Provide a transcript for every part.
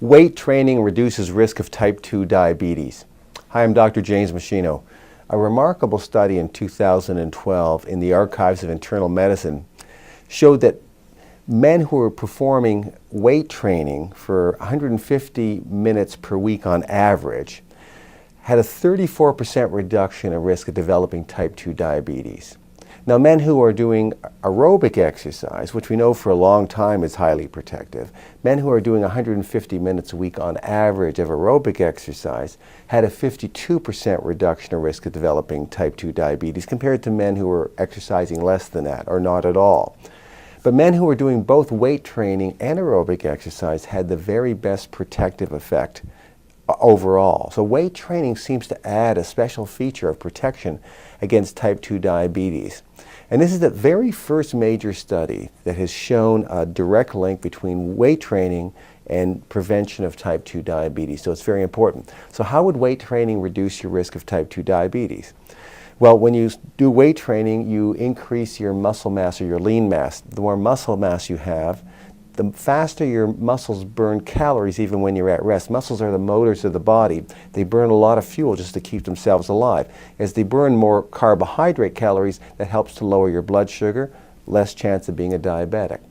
Weight training reduces risk of type 2 diabetes. Hi, I'm Dr. James Meschino. A remarkable study in 2012 in the Archives of Internal Medicine showed that men who were performing weight training for 150 minutes per week on average had a 34% reduction in risk of developing type 2 diabetes. Now, men who are doing aerobic exercise, which we know for a long time is highly protective, men who are doing 150 minutes a week on average of aerobic exercise had a 52% reduction in risk of developing type 2 diabetes compared to men who were exercising less than that or not at all. But men who were doing both weight training and aerobic exercise had the very best protective effect overall. So weight training seems to add a special feature of protection against type 2 diabetes. And this is the very first major study that has shown a direct link between weight training and prevention of type 2 diabetes. So it's very important. So how would weight training reduce your risk of type 2 diabetes? Well, when you do weight training, you increase your muscle mass or your lean mass. The more muscle mass you have, the faster your muscles burn calories even when you're at rest. Muscles are the motors of the body. They burn a lot of fuel just to keep themselves alive. As they burn more carbohydrate calories, that helps to lower your blood sugar, less chance of being a diabetic.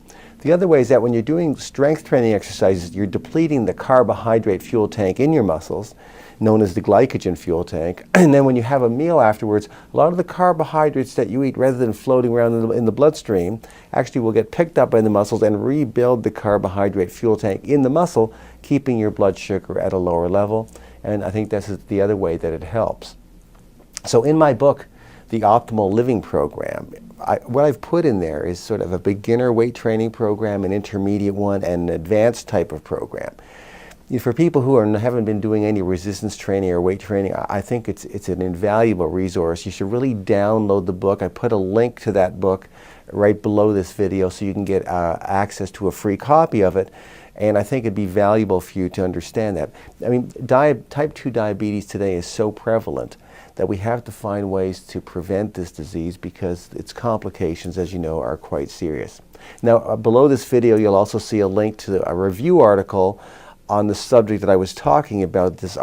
The other way is that when you're doing strength training exercises, you're depleting the carbohydrate fuel tank in your muscles, known as the glycogen fuel tank. And then when you have a meal afterwards, a lot of the carbohydrates that you eat, rather than floating around in the bloodstream, actually will get picked up by the muscles and rebuild the carbohydrate fuel tank in the muscle, keeping your blood sugar at a lower level. And I think this is the other way that it helps. So in my book, The Optimal Living Program, what I've put in there is sort of a beginner weight training program, an intermediate one, and an advanced type of program. For people who haven't been doing any resistance training or weight training, I think it's an invaluable resource. You should really download the book. I put a link to that book right below this video so you can get access to a free copy of it. And I think it'd be valuable for you to understand that. I mean, type 2 diabetes today is so prevalent that we have to find ways to prevent this disease because its complications, as you know, are quite serious. Now, below this video, you'll also see a link to a review article on the subject that I was talking about, this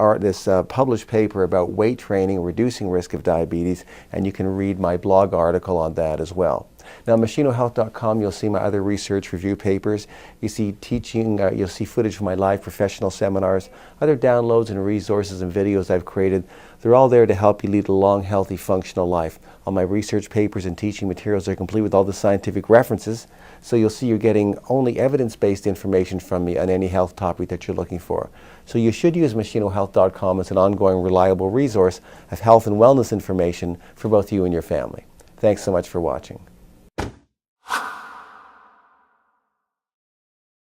published paper about weight training, reducing risk of diabetes, and you can read my blog article on that as well. Now, MeschinoHealth.com, you'll see my other research review papers. You see teaching, you'll see footage from my live professional seminars, other downloads and resources and videos I've created. They're all there to help you lead a long, healthy, functional life. All my research papers and teaching materials are complete with all the scientific references, so you'll see you're getting only evidence-based information from me on any health topic that you're looking for. So you should use MeschinoHealth.com as an ongoing, reliable resource of health and wellness information for both you and your family. Thanks so much for watching.